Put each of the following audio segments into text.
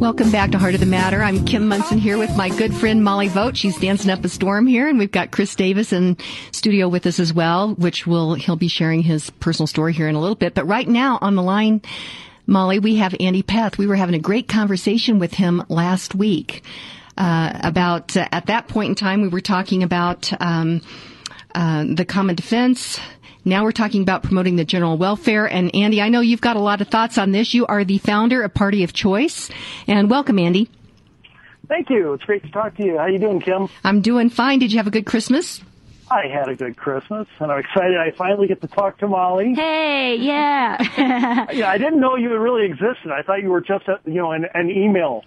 Welcome back to Heart of the Matter. I'm Kim Munson here with my good friend Molly Vogt. She's dancing up a storm here, and we've got Chris Davis in studio with us as well, he'll be sharing his personal story here in a little bit. But right now on the line, Molly, we have Andy Peth. We were having a great conversation with him last week about at that point in time we were talking about the common defense. Now we're talking about promoting the general welfare. And Andy, I know you've got a lot of thoughts on this. You are the founder of Party of Choice. And welcome, Andy. Thank you. It's great to talk to you. How you doing, Kim? I'm doing fine. Did you have a good Christmas? I had a good Christmas, and I'm excited I finally get to talk to Molly. Hey, yeah. Yeah, I didn't know you really existed. I thought you were just an email,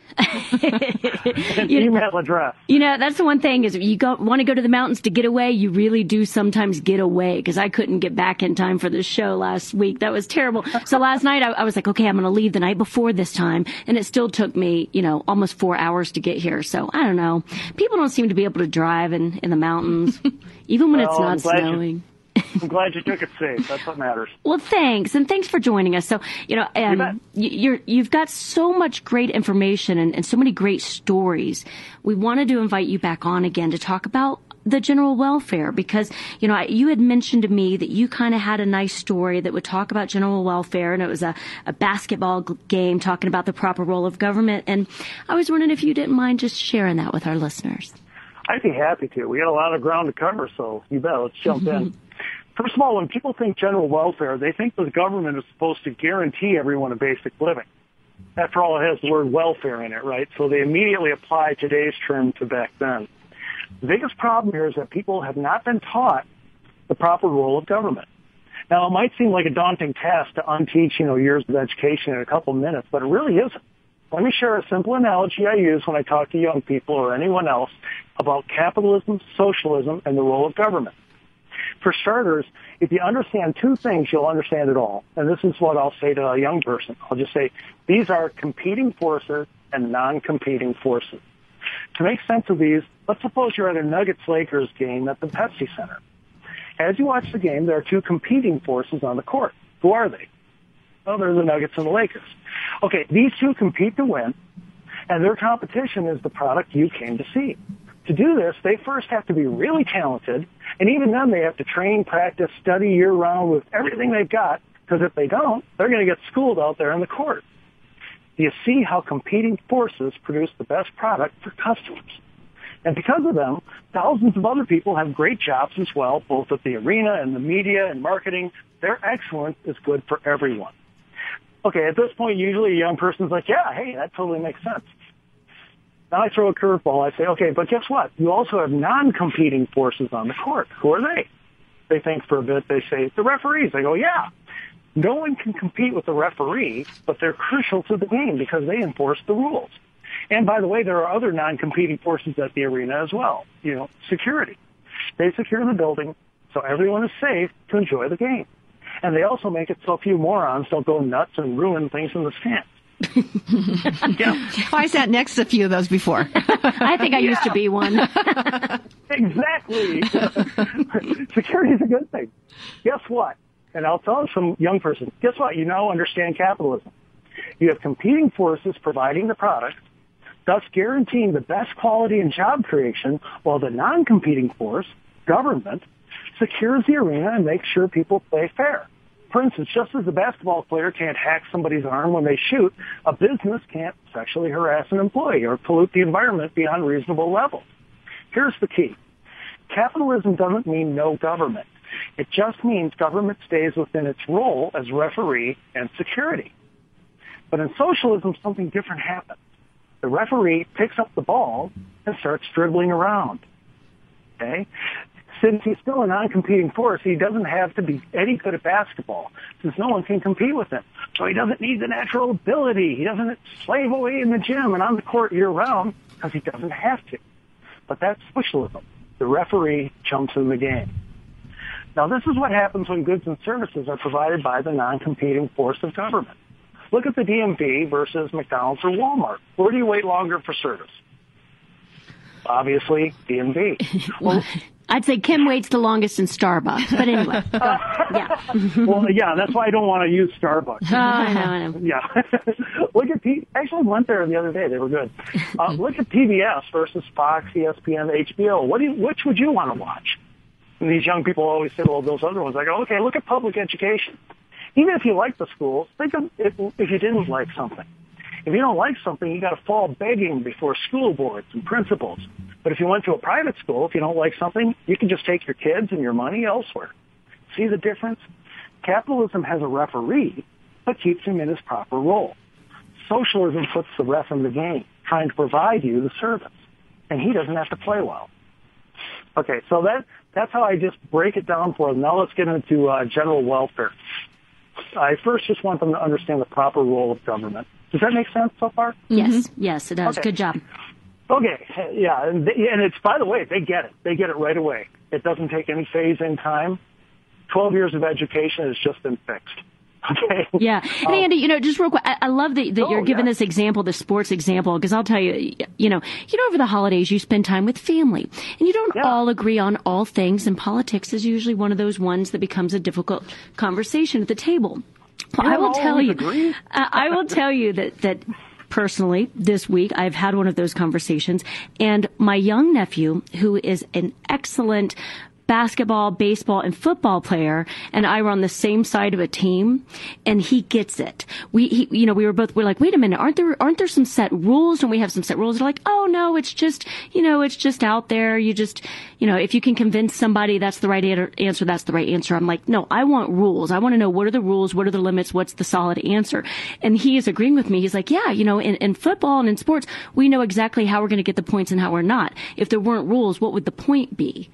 email address. You know, that's the one thing is if you want to go to the mountains to get away, you really do sometimes get away, because I couldn't get back in time for the show last week. That was terrible. So last night I was like, okay, I'm going to leave the night before this time, and it still took me, almost 4 hours to get here. So I don't know. People don't seem to be able to drive in the mountains. Even when it's not snowing. I'm glad you took it safe. That's what matters. Well, thanks. And thanks for joining us. So, you've got so much great information and so many great stories. We wanted to invite you back on again to talk about the general welfare because, you had mentioned to me that you kind of had a nice story that would talk about general welfare, and it was a basketball game talking about the proper role of government. And I was wondering if you didn't mind just sharing that with our listeners. I'd be happy to. We got a lot of ground to cover, so you bet. Let's jump in. First of all, when people think general welfare, they think the government is supposed to guarantee everyone a basic living. After all, it has the word welfare in it, right? So they immediately apply today's term to back then. The biggest problem here is that people have not been taught the proper role of government. Now, it might seem like a daunting task to unteach, years of education in a couple minutes, but it really isn't. Let me share a simple analogy I use when I talk to young people or anyone else about capitalism, socialism, and the role of government. For starters, if you understand two things, you'll understand it all. And this is what I'll say to a young person. I'll just say, these are competing forces and non-competing forces. To make sense of these, let's suppose you're at a Nuggets-Lakers game at the Pepsi Center. As you watch the game, there are two competing forces on the court. Who are they? Well, they're the Nuggets and the Lakers. Okay, these two compete to win, and their competition is the product you came to see. To do this, they first have to be really talented, and even then they have to train, practice, study year-round with everything they've got, because if they don't, they're going to get schooled out there in the court. Do you see how competing forces produce the best product for customers? And because of them, thousands of other people have great jobs as well, both at the arena and the media and marketing. Their excellence is good for everyone. Okay, at this point, usually a young person's like, yeah, hey, that totally makes sense. Now I throw a curveball. I say, okay, but guess what? You also have non-competing forces on the court. Who are they? They think for a bit. They say, the referees. I go, yeah. No one can compete with the referee, but they're crucial to the game because they enforce the rules. And by the way, there are other non-competing forces at the arena as well. Security. They secure the building so everyone is safe to enjoy the game. And they also make it so a few morons don't go nuts and ruin things in the stands. I sat next to a few of those before. I think I used to be one. Exactly. Security is a good thing. Guess what? And I'll tell some young person, guess what? You now understand capitalism. You have competing forces providing the product, thus guaranteeing the best quality and job creation, while the non-competing force, government, secures the arena and makes sure people play fair. For instance, just as a basketball player can't hack somebody's arm when they shoot, a business can't sexually harass an employee or pollute the environment beyond reasonable levels. Here's the key. Capitalism doesn't mean no government. It just means government stays within its role as referee and security. But in socialism, something different happens. The referee picks up the ball and starts dribbling around. Okay? Since he's still a non-competing force, he doesn't have to be any good at basketball, since no one can compete with him. So he doesn't need the natural ability. He doesn't slave away in the gym and on the court year-round, because he doesn't have to. But that's socialism. The referee jumps in the game. Now, this is what happens when goods and services are provided by the non-competing force of government. Look at the DMV versus McDonald's or Walmart. Where do you wait longer for service? Obviously, DMV. Well, I'd say Kim waits the longest in Starbucks, but anyway. Yeah. Well, yeah, that's why I don't want to use Starbucks. I know. Yeah. Look at actually went there the other day. They were good. Look at PBS versus Fox, ESPN, HBO. Which would you want to watch? And these young people always say, well, those other ones. I go, okay, look at public education. Even if you like the schools, think of if you didn't like something. If you don't like something, you got to fall begging before school boards and principals. But if you went to a private school, if you don't like something, you can just take your kids and your money elsewhere. See the difference? Capitalism has a referee, but keeps him in his proper role. Socialism puts the ref in the game, trying to provide you the service, and he doesn't have to play well. Okay, so that's how I just break it down for them. Now let's get into general welfare. I first just want them to understand the proper role of government. Does that make sense so far? Yes, yes, it does. Okay. Good job. Okay, yeah, and it's, by the way, they get it. They get it right away. It doesn't take any phase in time. 12 years of education has just been fixed. Okay. Yeah. And Andy, just real quick, I love that you're giving this example, the sports example, because I'll tell you, over the holidays, you spend time with family, and you don't all agree on all things, and politics is usually one of those ones that becomes a difficult conversation at the table. Well, I will tell you that personally, this week, I've had one of those conversations, and my young nephew, who is an excellent basketball, baseball, and football player, and I were on the same side of a team, and he gets it. We're like, wait a minute, aren't there some set rules? Don't we have some set rules? They're like, oh no, it's just out there. You just, if you can convince somebody that's the right answer, that's the right answer. I'm like, no, I want rules. I want to know, what are the rules? What are the limits? What's the solid answer? And he is agreeing with me. He's like, yeah, in football and in sports, we know exactly how we're going to get the points and how we're not. If there weren't rules, what would the point be?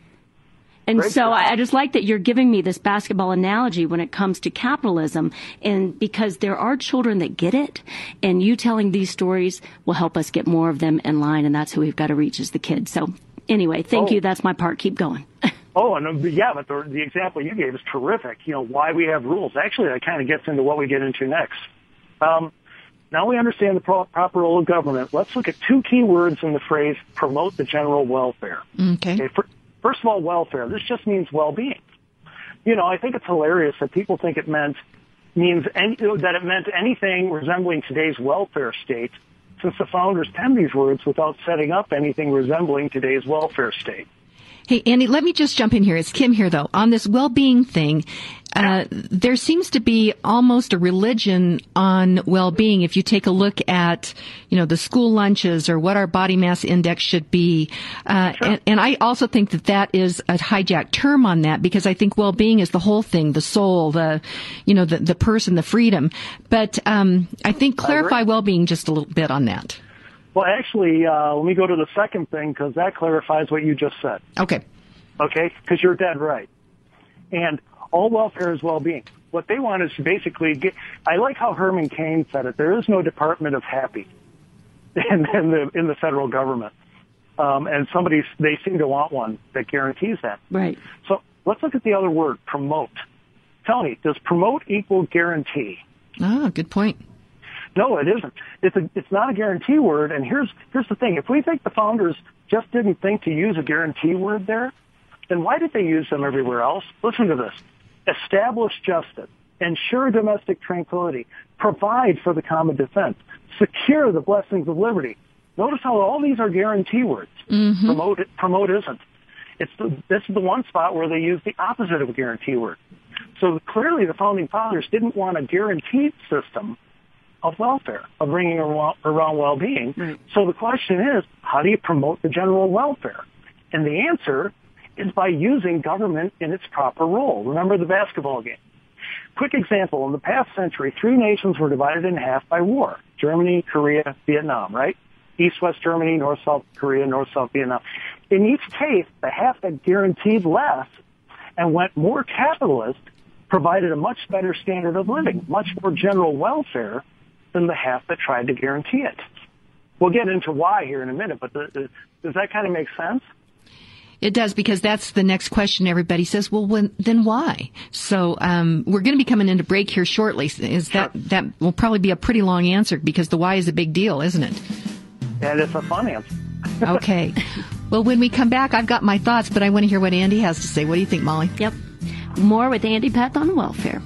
And so I just like that you're giving me this basketball analogy when it comes to capitalism, and because there are children that get it, and you telling these stories will help us get more of them in line, and that's who we've got to reach, is the kids. So anyway, thank you. That's my part. Keep going. But the example you gave is terrific. Why we have rules. Actually, that kind of gets into what we get into next. Now we understand the proper role of government. Let's look at two key words in the phrase promote the general welfare. Okay. First of all, welfare. This just means well-being. I think it's hilarious that people think it meant anything resembling today's welfare state, since the founders penned these words without setting up anything resembling today's welfare state. Hey, Andy, let me just jump in here. It's Kim here, though. On this well-being thing, there seems to be almost a religion on well-being. If you take a look at, the school lunches or what our body mass index should be. And I also think that is a hijacked term on that, because I think well-being is the whole thing, the soul, the person, the freedom. But I think clarify well-being just a little bit on that. Well, actually, let me go to the second thing, because that clarifies what you just said. Okay, because you're dead right. And all welfare is well-being. What they want is to basically I like how Herman Cain said it. There is no Department of Happy in the federal government. And they seem to want one that guarantees that. Right. So let's look at the other word, promote. Tell me, does promote equal guarantee? Ah, good point. No, it isn't. It's not a guarantee word, and here's the thing. If we think the founders just didn't think to use a guarantee word there, then why did they use them everywhere else? Listen to this. Establish justice, ensure domestic tranquility, provide for the common defense, secure the blessings of liberty. Notice how all these are guarantee words. Mm-hmm. Promote isn't. This is the one spot where they use the opposite of a guarantee word. So clearly the founding fathers didn't want a guaranteed system of welfare, of bringing around well-being. Right. So the question is, how do you promote the general welfare? And the answer is by using government in its proper role. Remember the basketball game. Quick example, in the past century, 3 nations were divided in half by war. Germany, Korea, Vietnam, right? East-West Germany, North-South Korea, North-South Vietnam. In each case, the half that guaranteed less and went more capitalist provided a much better standard of living, much more general welfare than the half that tried to guarantee it. We'll get into why here in a minute, but does that kind of make sense? It does, because that's the next question everybody says, well, then why? So we're going to be coming into break here shortly. That will probably be a pretty long answer, because the why is a big deal, isn't it? And it's a fun answer. Okay. Well, when we come back, I've got my thoughts, but I want to hear what Andy has to say. What do you think, Molly? Yep. More with Andy Peth on welfare.